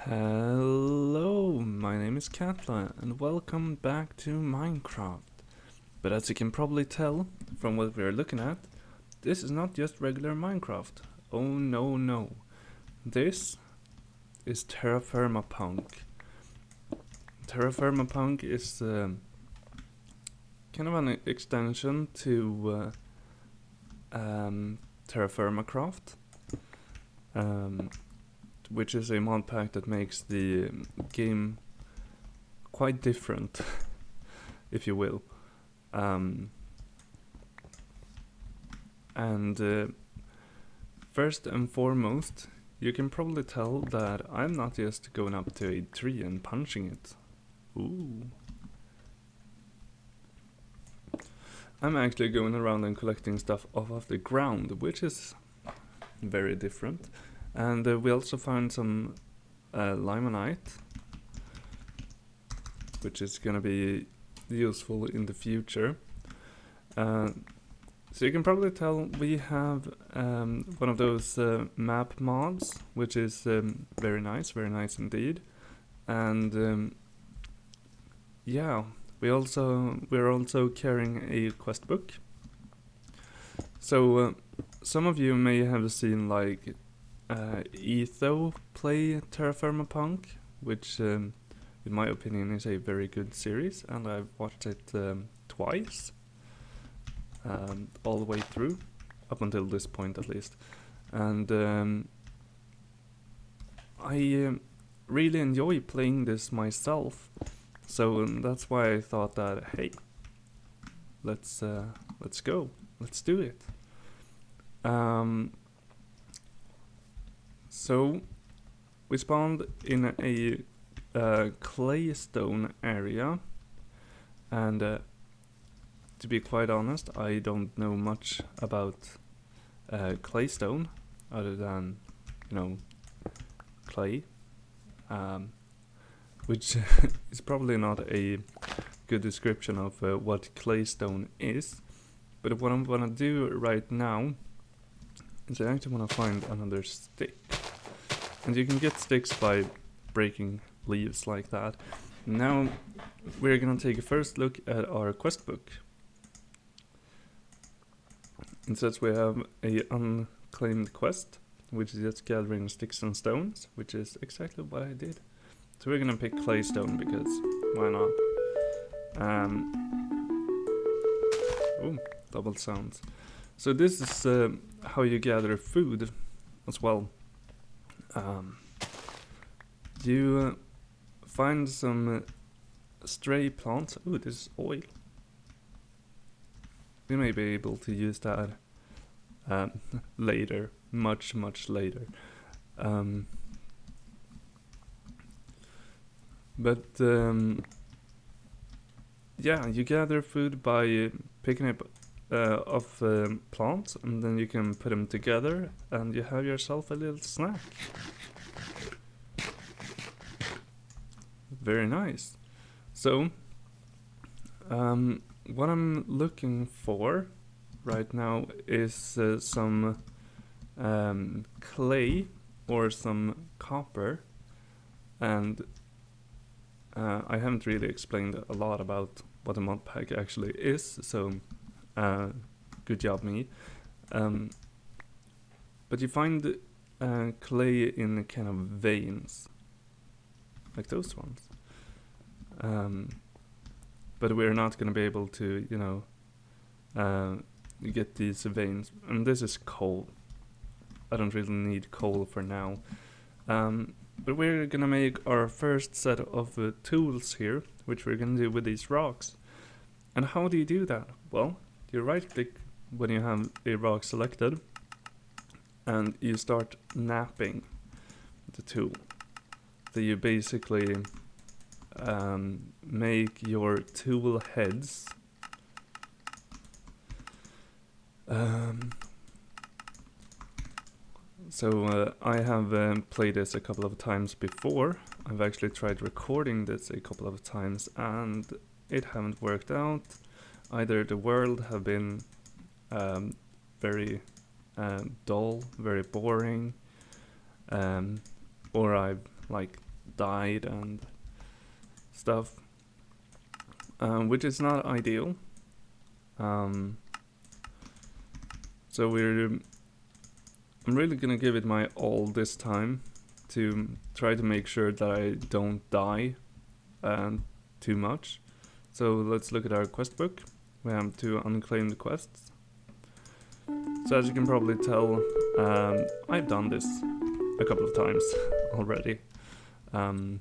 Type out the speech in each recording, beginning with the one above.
Hello, my name is Katla and welcome back to Minecraft. But as you can probably tell from what we are looking at, this is not just regular Minecraft. Oh no. This is TerraFirmaPunk. TerraFirmaPunk is kind of an extension to TerraFirmaCraft. Which is a mod pack that makes the game quite different, if you will. First and foremost, you can probably tell that I'm not just going up to a tree and punching it. Ooh. I'm actually going around and collecting stuff off of the ground, which is very different. And we also found some limonite, which is gonna be useful in the future. So you can probably tell we have one of those map mods, which is very nice indeed. And yeah, we're also carrying a quest book. So some of you may have seen like Etho play TerraFirmaPunk, which in my opinion is a very good series, and I've watched it twice, all the way through, up until this point at least. And I really enjoy playing this myself, so that's why I thought that, hey, let's go, let's do it. So we spawned in a claystone area, and to be quite honest, I don't know much about claystone other than, you know, clay, which is probably not a good description of what claystone is. But what I'm gonna do right now is I actually want to find another stick. And you can get sticks by breaking leaves like that. Now we're gonna take a first look at our quest book. It says we have a unclaimed quest, which is just gathering sticks and stones, which is exactly what I did. So we're gonna pick claystone because why not? Oh, double sounds. So this is how you gather food as well. You find some stray plants. Oh, this is oil. We may be able to use that later, much later. Yeah, you gather food by picking up off plants, and then you can put them together, and you have yourself a little snack. Very nice. So, what I'm looking for right now is some clay or some copper, and I haven't really explained a lot about what a mod pack actually is, so good job me. But you find clay in kind of veins, like those ones. But we're not going to be able to, you know, get these veins. And this is coal. I don't really need coal for now. But we're going to make our first set of tools here, which we're going to do with these rocks. And how do you do that? Well, you right click when you have a rock selected, and you start napping the tool. So you basically make your tool heads so I have played this a couple of times before. I've actually tried recording this a couple of times and it haven't worked out. Either the world have been very dull, very boring, or I've like died and stuff, which is not ideal. So I'm really gonna give it my all this time to try to make sure that I don't die too much. So let's look at our quest book. We have 2 unclaimed quests. So as you can probably tell, I've done this a couple of times already. So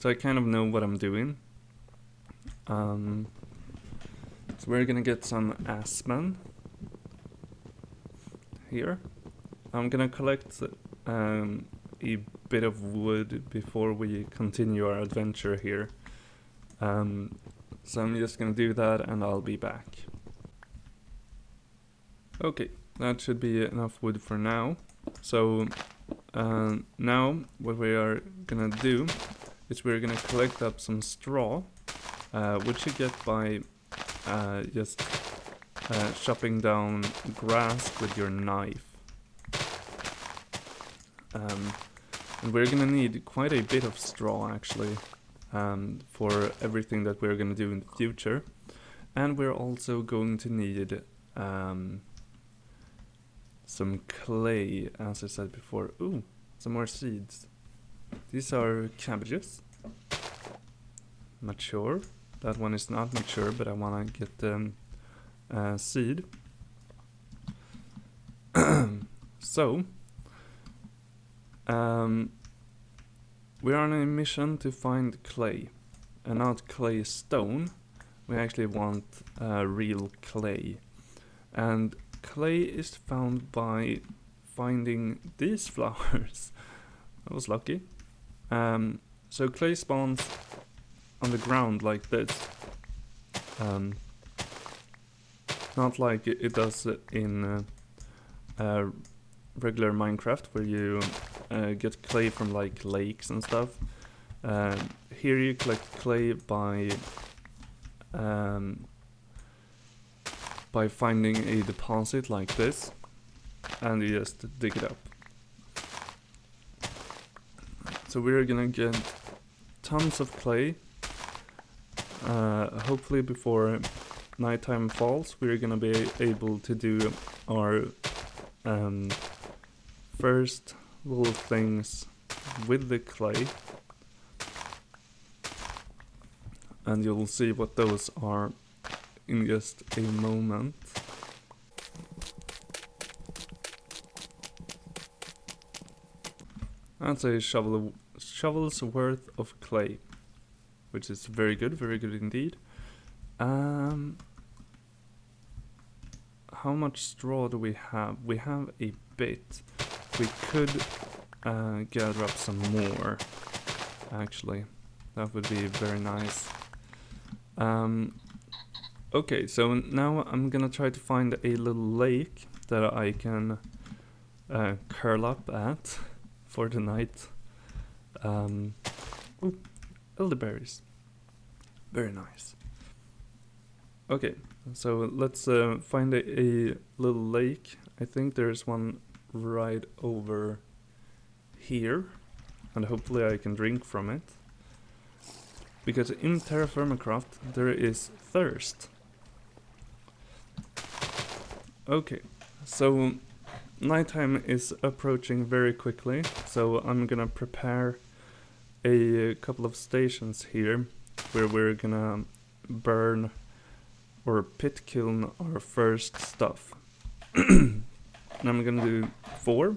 I kind of know what I'm doing. So we're gonna get some aspen here. I'm gonna collect a bit of wood before we continue our adventure here. So I'm just gonna do that and I'll be back. Okay, that should be enough wood for now. So now what we are gonna do is we're gonna collect up some straw, which you get by just chopping down grass with your knife. And we're gonna need quite a bit of straw actually for everything that we're gonna do in the future. And we're also going to need some clay, as I said before. Ooh, some more seeds. These are cabbages. Mature. That one is not mature, but I wanna get the seed. So we are on a mission to find clay, and not clay stone. We actually want real clay, and clay is found by finding these flowers. I was lucky. So clay spawns on the ground like this, not like it does in regular Minecraft, where you get clay from like lakes and stuff. Here you collect clay by finding a deposit like this, and you just dig it up. So we're gonna get tons of clay. Hopefully before nighttime falls, we're gonna be able to do our first little things with the clay, and you'll see what those are in just a moment. That's a shovel's worth of clay, which is very good indeed. How much straw do we have? We have a bit. We could gather up some more, actually. That would be very nice. Okay, so now I'm gonna try to find a little lake that I can curl up at for the night. Ooh, elderberries. Very nice. Okay, so let's find a little lake. I think there's one right over here, and hopefully I can drink from it. Because in TerraFirmaCraft there is thirst. Okay, so nighttime is approaching very quickly, so I'm gonna prepare a couple of stations here where we're gonna burn or pit kiln our first stuff. And I'm gonna do 4.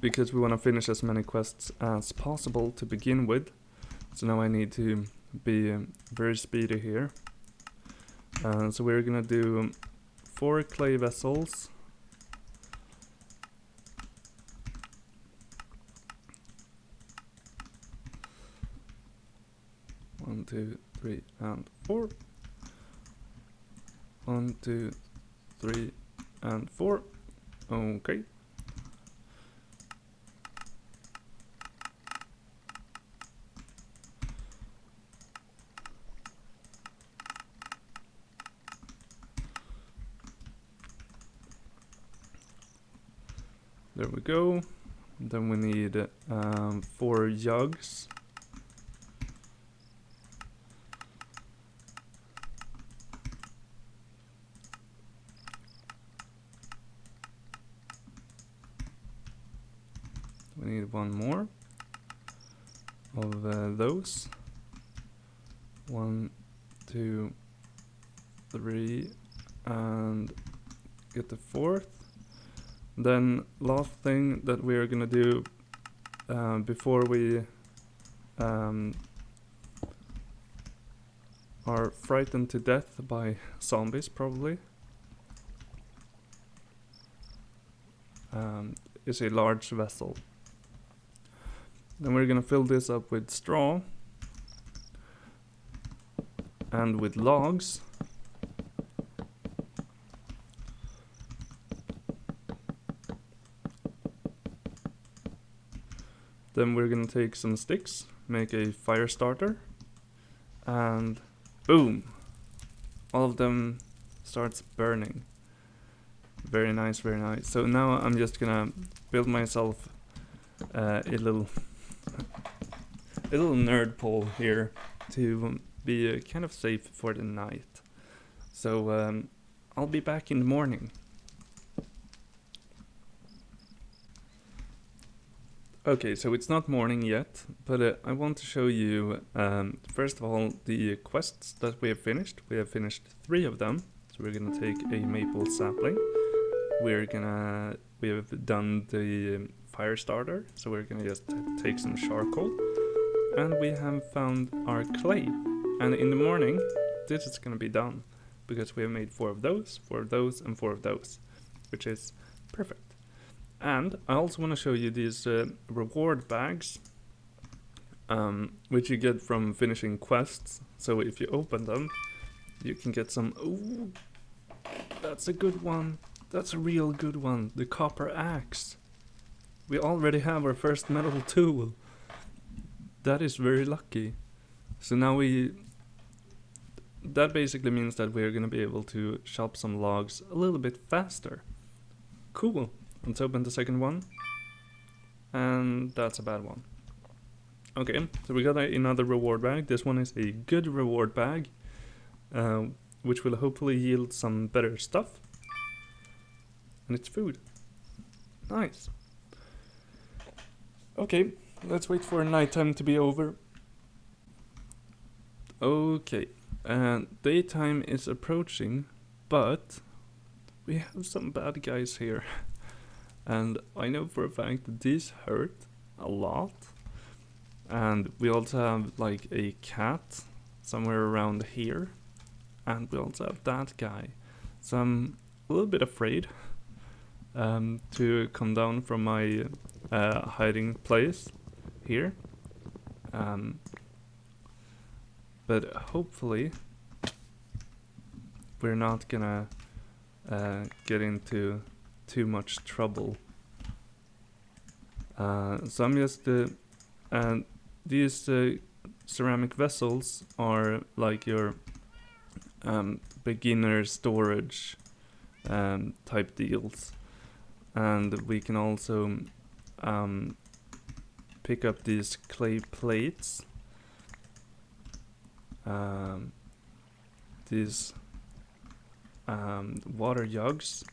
Because we want to finish as many quests as possible to begin with. So now I need to be very speedy here. So we're gonna do 4 clay vessels. One, 2, 3, and 4. 1, 2, 3, and 4. Okay. There we go. Then we need 4 jugs. We need 1 more of those. 1, 2, 3, and get the 4th. Then last thing that we are gonna do before we are frightened to death by zombies, probably, is a large vessel. Then we're gonna fill this up with straw and with logs. Then we're gonna take some sticks, make a fire starter, and boom! All of them starts burning. Very nice, very nice. So now I'm just gonna build myself a little nerd pole here to be kind of safe for the night. So I'll be back in the morning. Okay, so it's not morning yet, but I want to show you first of all the quests that we have finished. We have finished 3 of them. So we're gonna take a maple sapling. We have done the fire starter, so we're gonna just take some charcoal. And we have found our clay. And in the morning, this is gonna be done, because we have made 4 of those, 4 of those, and 4 of those, which is perfect. And I also want to show you these reward bags, which you get from finishing quests. So if you open them, you can get some. Ooh, that's a good one. That's a real good one. The copper axe. We already have our first metal tool. That is very lucky. So now that basically means that we're going to be able to chop some logs a little bit faster. Cool. Let's open the second one. And that's a bad one. Okay, so we got another reward bag. This one is a good reward bag, which will hopefully yield some better stuff. And it's food. Nice. Okay, let's wait for nighttime to be over. Okay, daytime is approaching, but we have some bad guys here. And I know for a fact that these hurt a lot. And we also have like a cat somewhere around here. And we also have that guy. So I'm a little bit afraid to come down from my hiding place here. But hopefully we're not gonna get into too much trouble. So I'm just these ceramic vessels are like your beginner storage type deals, and we can also pick up these clay plates, these water jugs,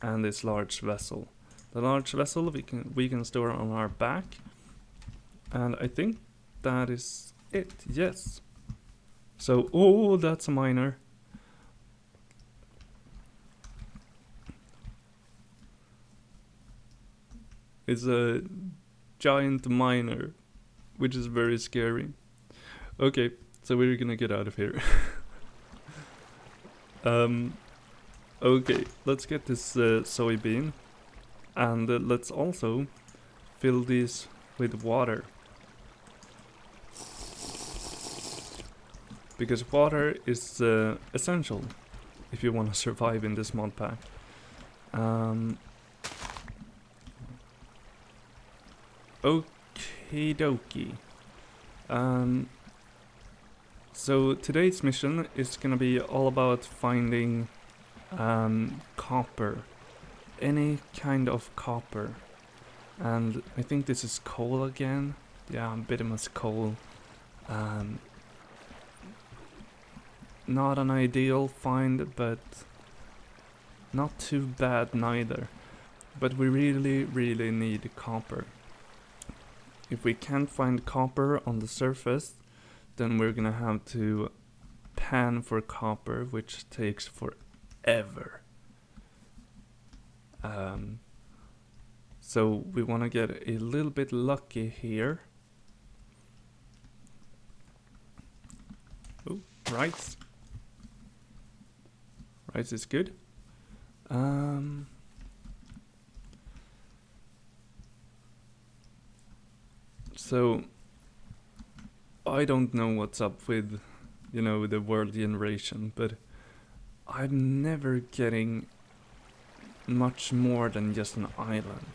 and this large vessel. The large vessel we can store on our back, and I think that is it. Yes. So, oh, that's a miner. It's a giant miner, which is very scary. Okay, so we're gonna get out of here. Okay, let's get this soybean, and let's also fill these with water, because water is essential if you want to survive in this mod pack. Okie dokie. So today's mission is gonna be all about finding copper, any kind of copper. And I think this is coal again. Yeah, bituminous coal. Not an ideal find, but not too bad neither. But we really, really need copper. If we can't find copper on the surface, then we're gonna have to pan for copper, which takes forever. So we want to get a little bit lucky here. Oh, rice. Rice is good. So I don't know what's up with, the world generation, but I'm never getting much more than just an island.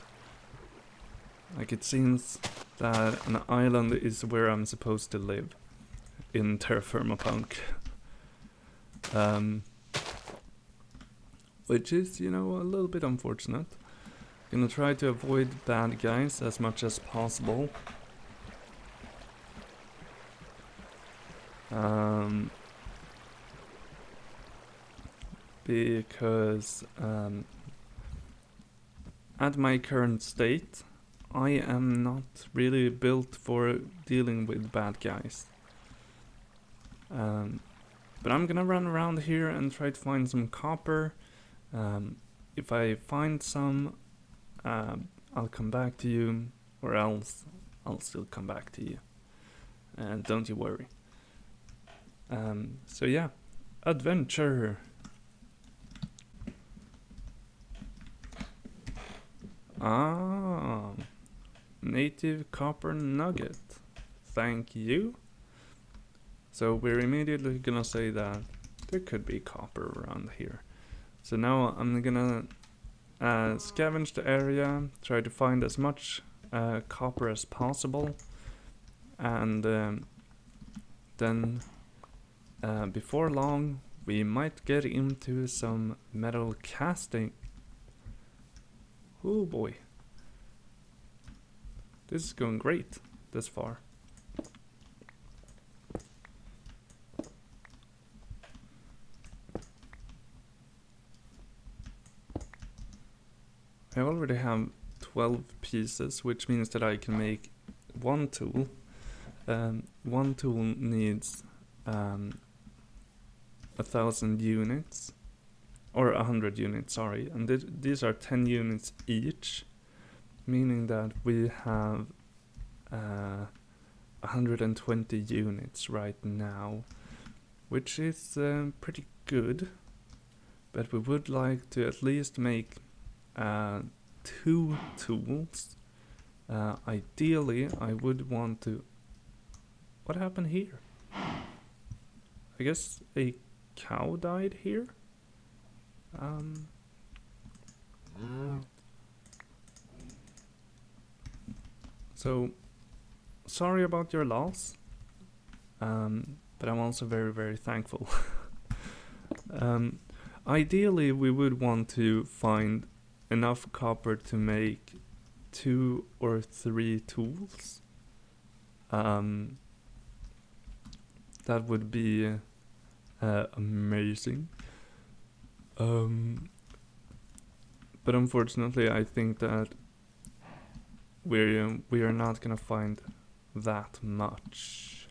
Like, it seems that an island is where I'm supposed to live in TerraFirmaPunk. Which is, a little bit unfortunate. Gonna try to avoid bad guys as much as possible. Because at my current state, I am not really built for dealing with bad guys. But I'm gonna run around here and try to find some copper. If I find some, I'll come back to you, or else I'll still come back to you. And don't you worry. So yeah, adventure. Native copper nugget. Thank you. So we're immediately gonna say that there could be copper around here. So now I'm gonna scavenge the area, try to find as much copper as possible, and then before long we might get into some metal casting. Oh boy. This is going great this far. I already have 12 pieces, which means that I can make one tool. One tool needs 1,000 units, or 100 units, sorry, and these are 10 units each, meaning that we have 120 units right now, which is pretty good, but we would like to at least make 2 tools. Ideally, I would want to... What happened here? I guess a cow died here? So, sorry about your loss, but I'm also very, very thankful. Ideally, we would want to find enough copper to make 2 or 3 tools. That would be amazing. But unfortunately, I think that we are not gonna find that much,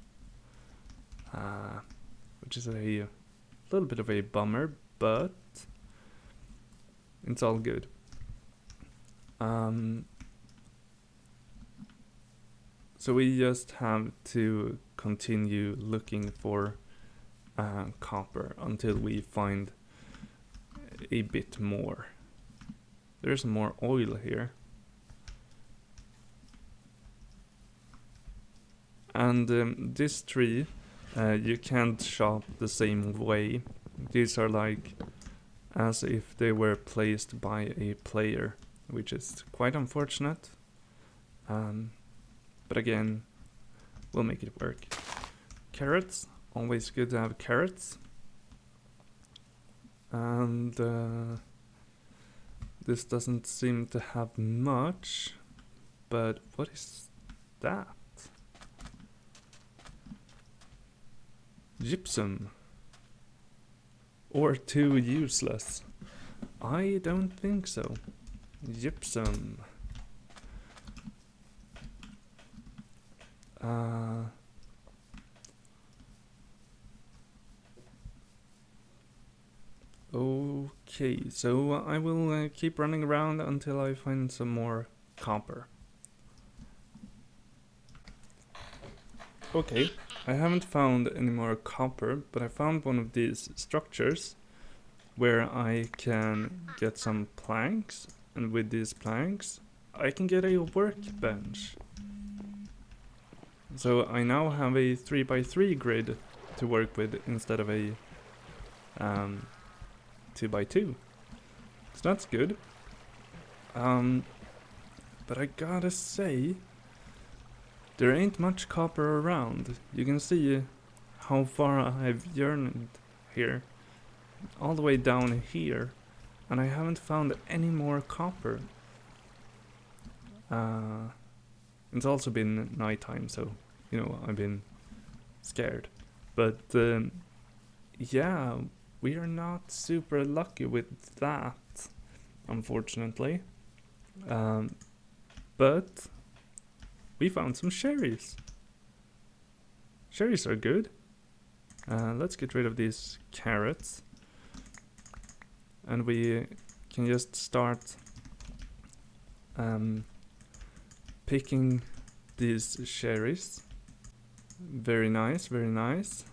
which is a little bit of a bummer, but it's all good. So we just have to continue looking for copper until we find a bit more. There's more oil here. And this tree, you can't chop the same way. These are like as if they were placed by a player, which is quite unfortunate. But again, we'll make it work. Carrots, always good to have carrots. And this doesn't seem to have much, but what is that? Gypsum. Or too useless? I don't think so. Gypsum. Okay, so I will keep running around until I find some more copper. Okay, I haven't found any more copper, but I found one of these structures where I can get some planks, and with these planks I can get a workbench. So I now have a 3x3 grid to work with instead of a 2x2. So that's good. But I gotta say, there ain't much copper around. You can see how far I've yearned here. All the way down here. And I haven't found any more copper. It's also been nighttime, so, you know, I've been scared. But, yeah, we are not super lucky with that, unfortunately. But we found some cherries. Cherries are good. Let's get rid of these carrots. And we can just start picking these cherries. Very nice, very nice.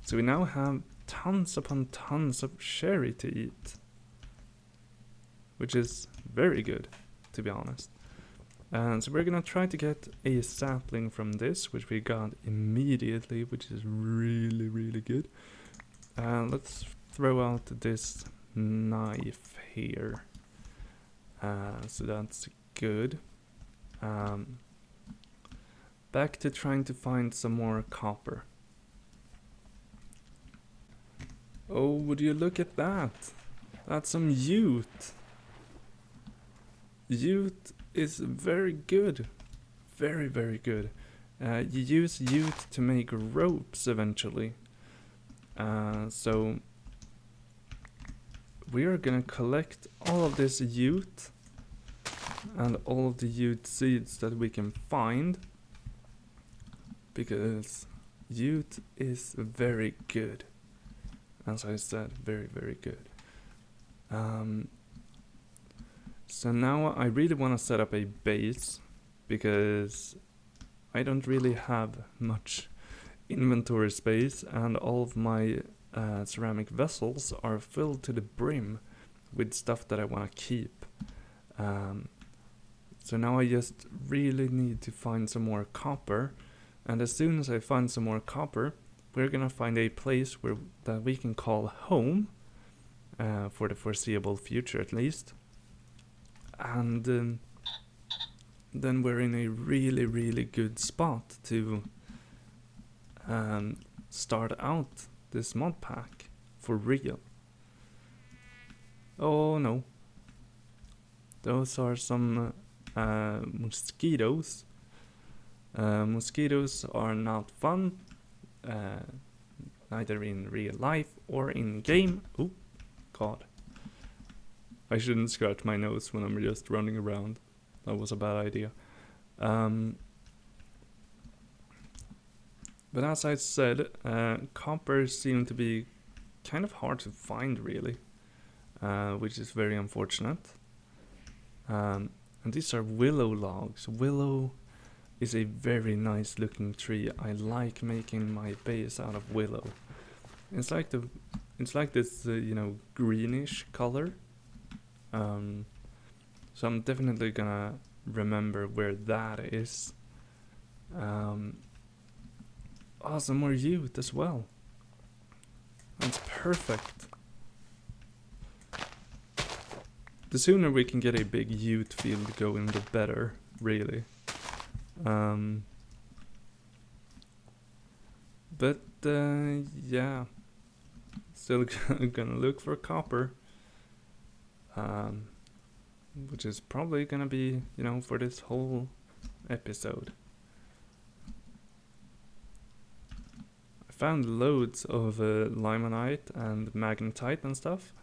So we now have tons upon tons of cherry to eat, which is very good, to be honest. And so we're gonna try to get a sapling from this, which we got immediately, which is really, really good. Let's throw out this knife here. So that's good. Back to trying to find some more copper. Oh, would you look at that? That's some jute. Jute is very good. Very, very good. You use jute to make ropes eventually. So we are gonna collect all of this jute and all of the jute seeds that we can find, because jute is very good. As I said, very, very good. So now I really want to set up a base, because I don't really have much inventory space, and all of my ceramic vessels are filled to the brim with stuff that I want to keep. So now I just really need to find some more copper, and as soon as I find some more copper, we're gonna find a place that we can call home, for the foreseeable future at least. And then we're in a really, really good spot to start out this mod pack for real. Oh no. Those are some mosquitoes. Mosquitoes are not fun, neither in real life or in game. Oh, God. I shouldn't scratch my nose when I'm just running around. That was a bad idea. But as I said, copper seemed to be kind of hard to find, really, which is very unfortunate. And these are willow logs. Willow is a very nice looking tree. I like making my base out of willow. It's like this, you know, greenish color. So I'm definitely gonna remember where that is. Oh, some more jute as well. That's perfect. The sooner we can get a big jute field going, the better, really. But yeah, still gonna look for copper. which is probably gonna be, you know, for this whole episode. I found loads of limonite and magnetite and stuff,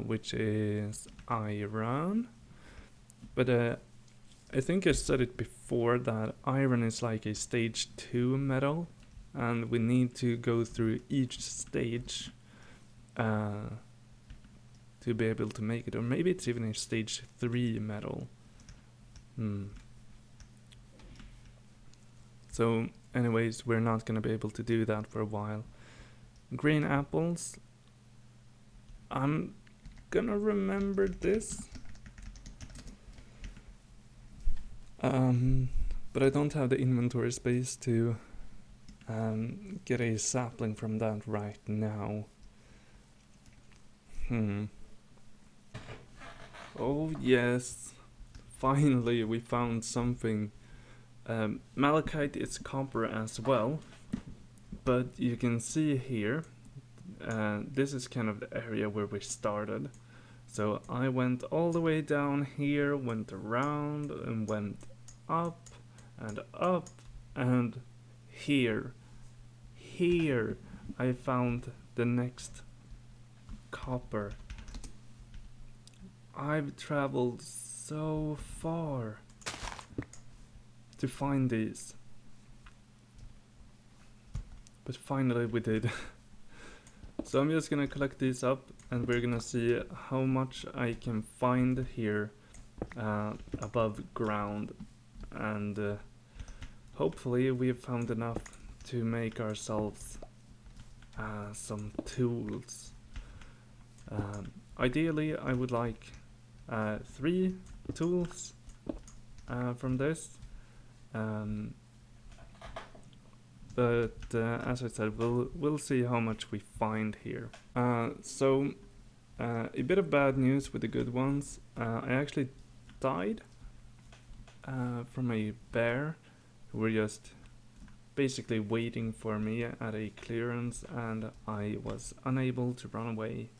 which is iron. But I think I said it before that iron is like a stage 2 metal, and we need to go through each stage to be able to make it, or maybe it's even a stage 3 metal. So anyways, we're not gonna be able to do that for a while. Green apples, I'm gonna remember this. But I don't have the inventory space to get a sapling from that right now. Oh yes, finally we found something. Malachite is copper as well, but you can see here, this is kind of the area where we started. So I went all the way down here, went around and went up and here I found the next copper. I've traveled so far to find these, but finally we did. So I'm just gonna collect these up and we're gonna see how much I can find here above ground, and hopefully we have found enough to make ourselves some tools. Ideally I would like 3 tools from this, but as I said, we'll see how much we find here. So a bit of bad news with the good ones. I actually died from a bear who were just basically waiting for me at a clearance, and I was unable to run away,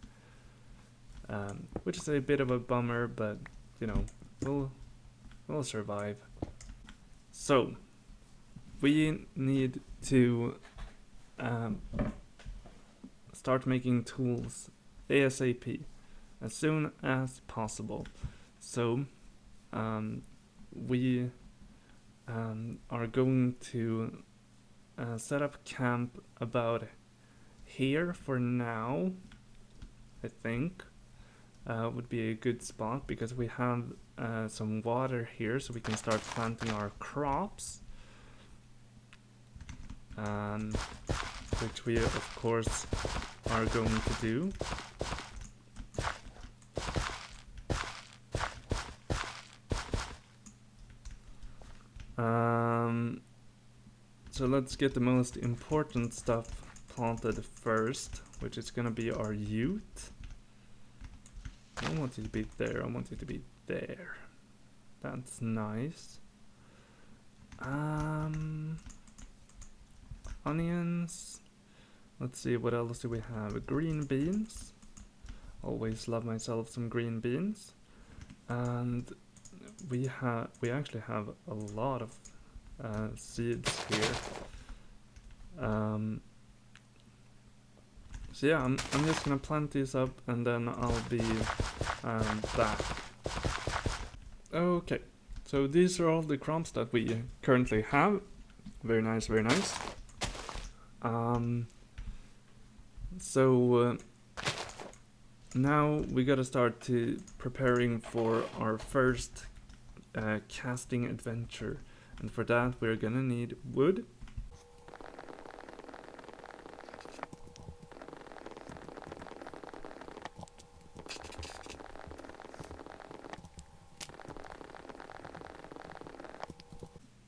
which is a bit of a bummer, but you know, we'll survive. So we need to start making tools ASAP, as soon as possible. So we are going to set up camp about here for now. I think would be a good spot because we have some water here, so we can start planting our crops, which we of course are going to do. So let's get the most important stuff planted first, which is gonna be our ute. I don't want it to be there, I want it to be there. That's nice. Onions. Let's see, what else do we have? Green beans. Always love myself some green beans. And we actually have a lot of seeds here. So yeah, I'm just gonna plant these up and then I'll be back. Okay, so these are all the crops that we currently have. Very nice, very nice. So now we gotta start to preparing for our first casting adventure, and for that we're gonna need wood.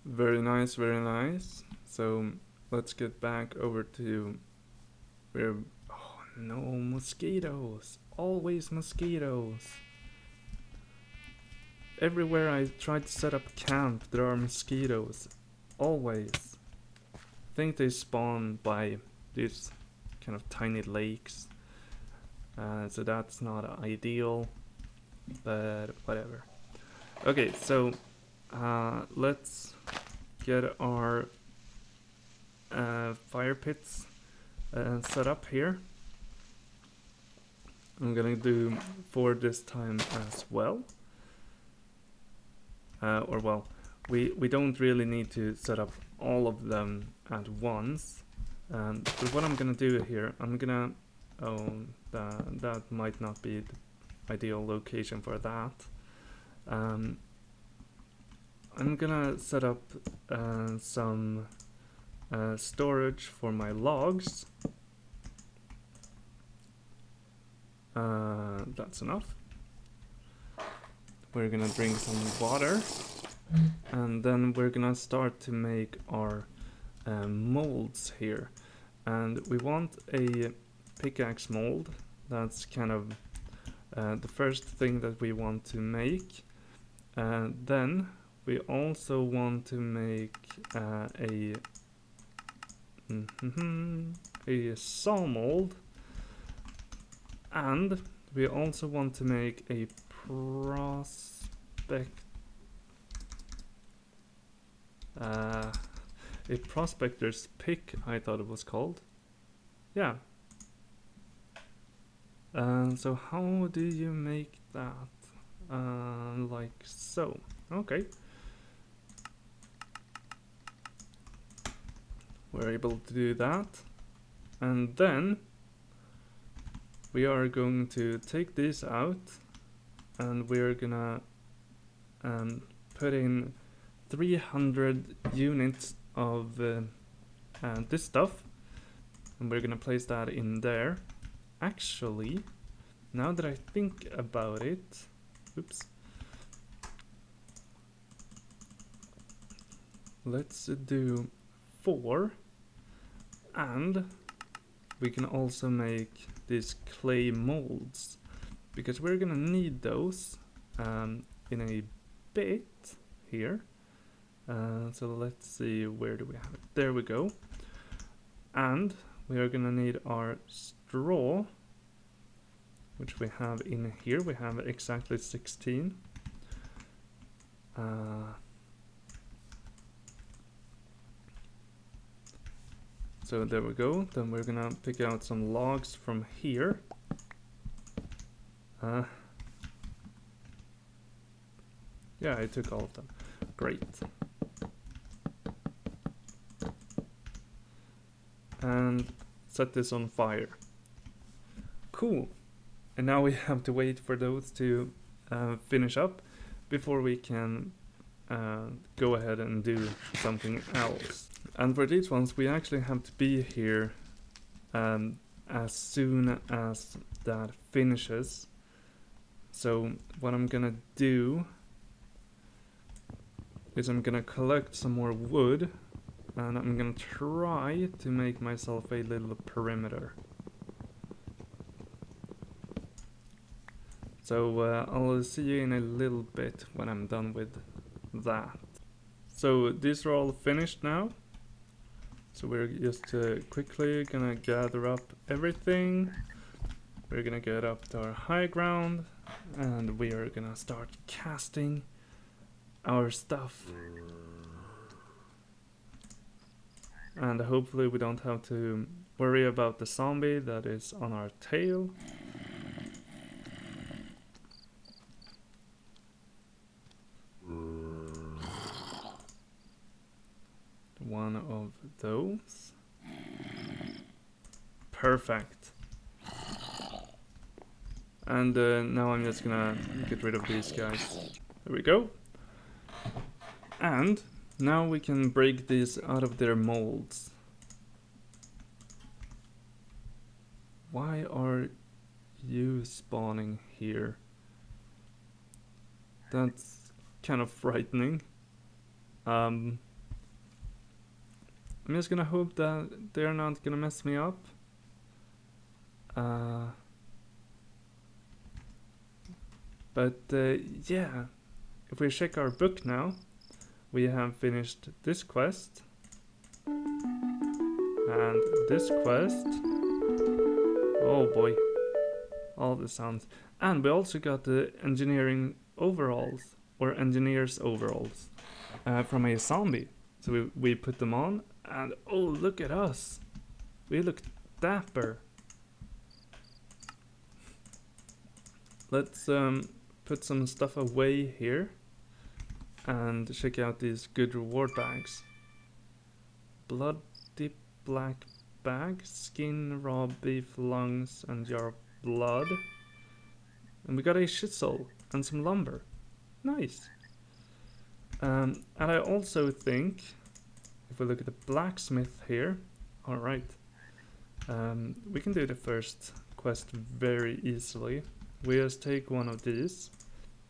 Very nice, very nice. So let's get back over to where. Oh no, mosquitoes! Always mosquitoes! Everywhere I try to set up camp, there are mosquitoes. Always. I think they spawn by these kind of tiny lakes. So that's not ideal. but whatever. Okay, so let's get our fire pits set up here. I'm gonna do 4 this time as well. Or well, we don't really need to set up all of them at once. But what I'm gonna do here, I'm gonna... Oh, that might not be the ideal location for that. I'm gonna set up some storage for my logs. That's enough. We're gonna drink some water, and then we're gonna start to make our molds here. And we want a pickaxe mold. That's kind of the first thing that we want to make. Then we also want to make a saw mold, and we also want to make a prospector's pick, I thought it was called. Yeah. So how do you make that? Like so. Okay. We're able to do that. And then we are going to take this out, and we're gonna put in 300 units of this stuff, and we're gonna place that in there. Actually, now that I think about it, oops, let's do 4, and we can also make these clay molds, because we're gonna need those in a bit here. So let's see, where do we have it? There we go. And we are gonna need our straw, which we have in here. We have exactly 16. So there we go. Then we're gonna pick out some logs from here. Yeah, I took all of them. Great. And set this on fire. Cool. And now we have to wait for those to finish up before we can go ahead and do something else. And for these ones, we actually have to be here as soon as that finishes. So what I'm gonna do is I'm gonna collect some more wood, and I'm gonna try to make myself a little perimeter. So I'll see you in a little bit when I'm done with that. So these are all finished now. So we're just quickly gonna gather up everything. We're gonna get up to our high ground, and we are gonna start casting our stuff. And hopefully we don't have to worry about the zombie that is on our tail. One of those. Perfect. And now I'm just gonna get rid of these guys. There we go. And now we can break these out of their molds. Why are you spawning here? That's kind of frightening. I'm just gonna hope that they're not gonna mess me up. But yeah, if we check our book now, we have finished this quest and this quest. Oh boy, all the sounds. And we also got the engineering overalls, or engineer's overalls, from a zombie. So we put them on, and oh, look at us. We look dapper. Let's put some stuff away here and check out these good reward bags. Bloody black bag, skin, raw beef, lungs, and jar of blood. And we got a chisel and some lumber. Nice. And I also think, if we look at the blacksmith here, alright, we can do the first quest very easily. We just take one of these,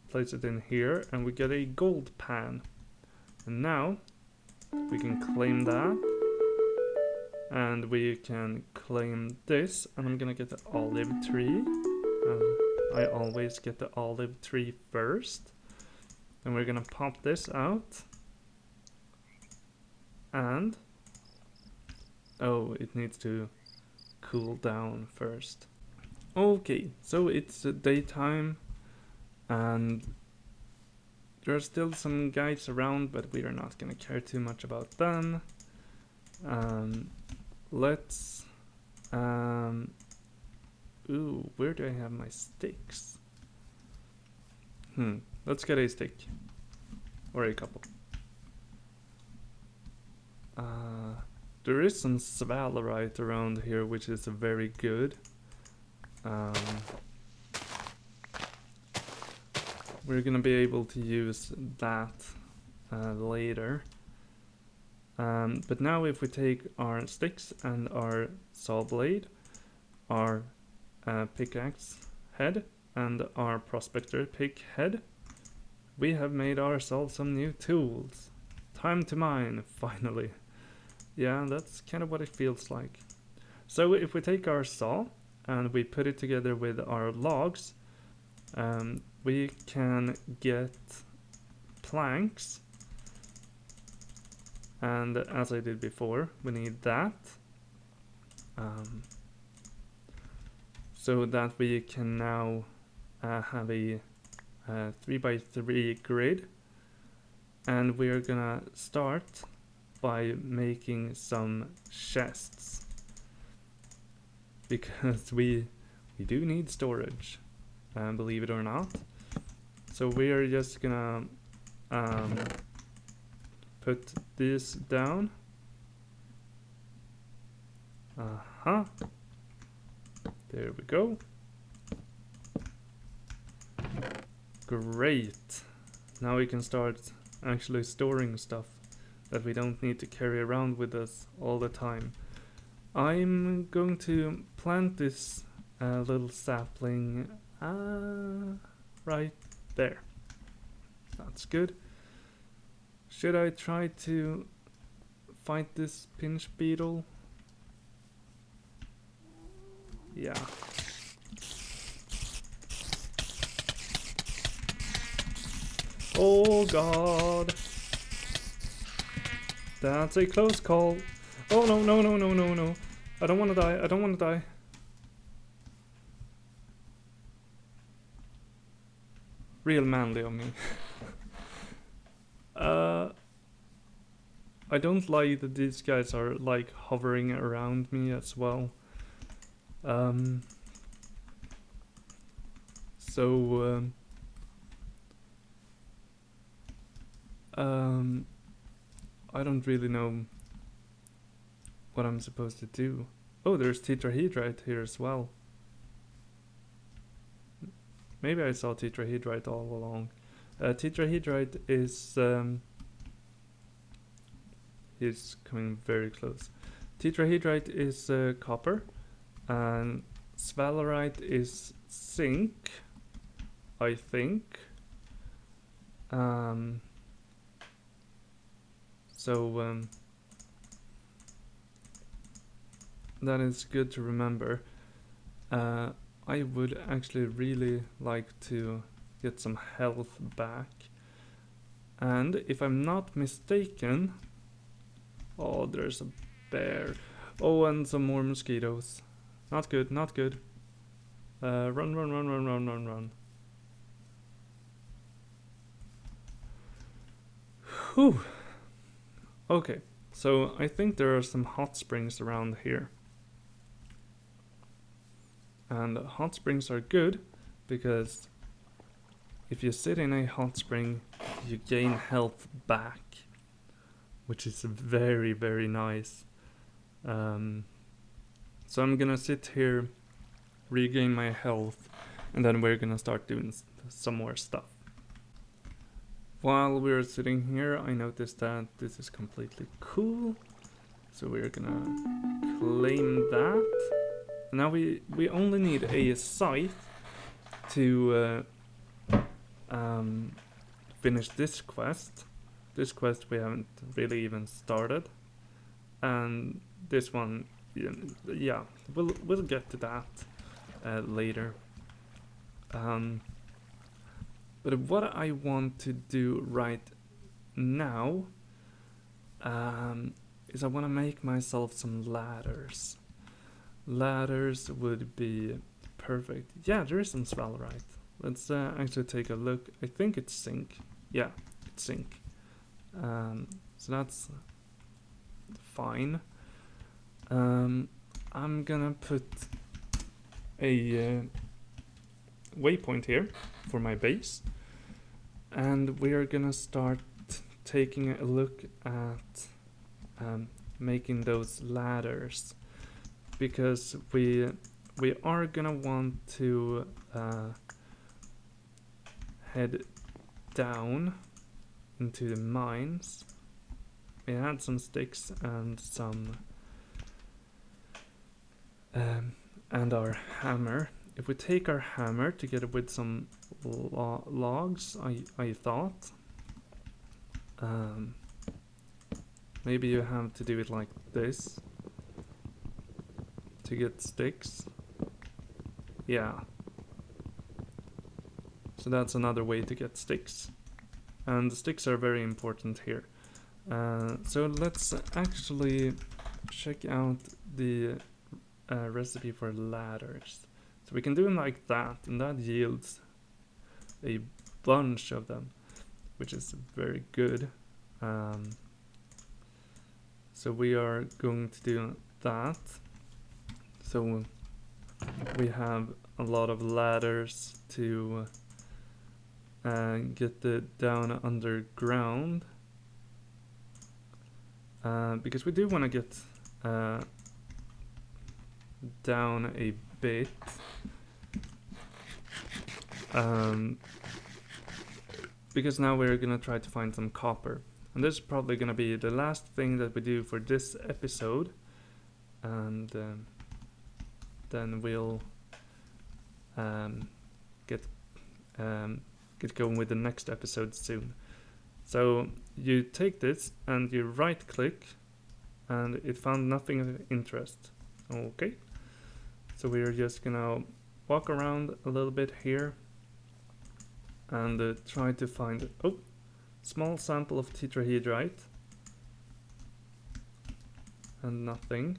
place it in here, and we get a gold pan. And now we can claim that, and we can claim this, and I'm gonna get the olive tree. I always get the olive tree first. And we're gonna pop this out. And oh, it needs to cool down first. Okay, so it's daytime, and there are still some guys around, but we are not gonna care too much about them. Let's ooh, where do I have my sticks? Let's get a stick. Or a couple. There is some svalerite around here, which is very good. We're gonna be able to use that later. But now if we take our sticks and our saw blade, our pickaxe head, and our prospector pick head, we have made ourselves some new tools. Time to mine, finally. Yeah, that's kind of what it feels like. So if we take our saw and we put it together with our logs, we can get planks. And as I did before, we need that. So that we can now have a 3x3 grid, and we're gonna start by making some chests, because we do need storage, believe it or not. So we're just gonna put this down. There we go. Great. Now we can start actually storing stuff that we don't need to carry around with us all the time. I'm going to plant this little sapling right there. That's good. Should I try to fight this pinch beetle? Yeah. Oh god. That's a close call. Oh no, no, no, no, no, no. I don't want to die. I don't want to die. Real manly of me. I don't like that these guys are like hovering around me as well. I don't really know what I'm supposed to do. Oh, there's tetrahedrite here as well. Maybe I saw tetrahedrite all along. Tetrahedrite is he's coming very close. Tetrahedrite is copper, and sphalerite is zinc, I think. That is good to remember. I would actually really like to get some health back. And if I'm not mistaken... Oh, there's a bear. Oh, and some more mosquitoes. Not good, not good. Run, run, run, run, run, run, run. Whew. Okay, so I think there are some hot springs around here. And hot springs are good because if you sit in a hot spring, you gain health back, which is very, very nice. So I'm gonna sit here, regain my health, and then we're gonna start doing some more stuff. While we're sitting here, I noticed that this is completely cool, so we're gonna claim that. Now we only need a scythe to finish this quest. This quest we haven't really even started, and this one, yeah, we'll get to that later. But what I want to do right now is I want to make myself some ladders. Ladders would be perfect. Yeah, there is some sphalerite. Let's actually take a look. I think it's zinc. Yeah, it's zinc. So that's fine. I'm gonna put a waypoint here for my base, and we are gonna start taking a look at making those ladders, because we are gonna want to head down into the mines. We had some sticks and some and our hammer. If we take our hammer together with some logs, I thought maybe you have to do it like this to get sticks. Yeah. So that's another way to get sticks. And the sticks are very important here. So let's actually check out the recipe for ladders. So we can do them like that, and that yields a bunch of them, which is very good. So we are going to do that. So we have a lot of ladders to get it down underground, because we do want to get down a bit, because now we're gonna try to find some copper, and this is probably gonna be the last thing that we do for this episode, and then we'll get going with the next episode soon. So you take this and you right click, and it found nothing of interest. Okay, so we're just gonna walk around a little bit here and try to find small sample of tetrahedrite, and nothing.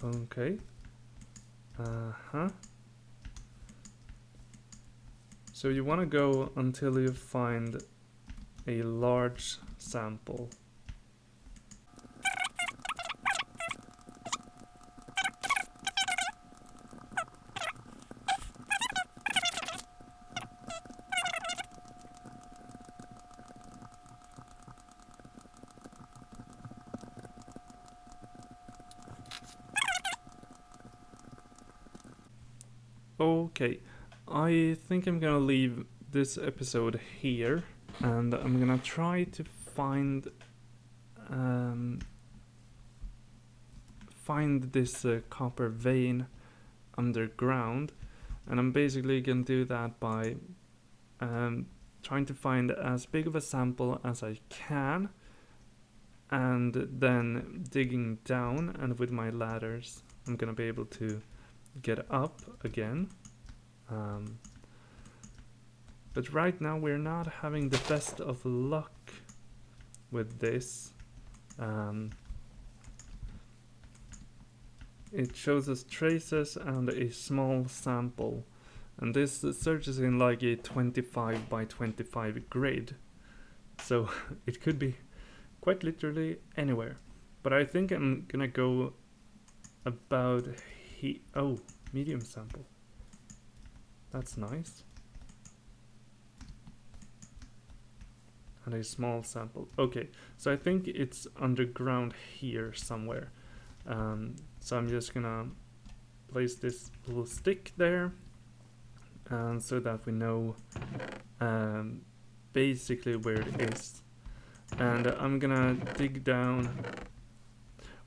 Okay. So you want to go until you find a large sample. Okay, I think I'm gonna leave this episode here, and I'm gonna try to find this copper vein underground, and I'm basically gonna do that by trying to find as big of a sample as I can, and then digging down, and with my ladders I'm gonna be able to get up again. But right now we're not having the best of luck with this. it shows us traces and a small sample. And this searches in like a 25 by 25 grid. So it could be quite literally anywhere. But I think I'm gonna go about oh, medium sample. That's nice. And a small sample. Okay, so I think it's underground here somewhere. So I'm just gonna place this little stick there, and so that we know basically where it is. And I'm gonna dig down,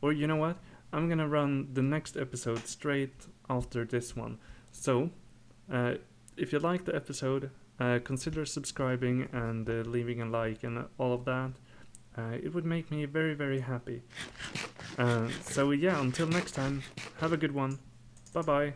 or you know what? I'm gonna run the next episode straight after this one. So, if you like the episode, consider subscribing and leaving a like and all of that. It would make me very, very happy. So yeah, until next time, have a good one. Bye bye.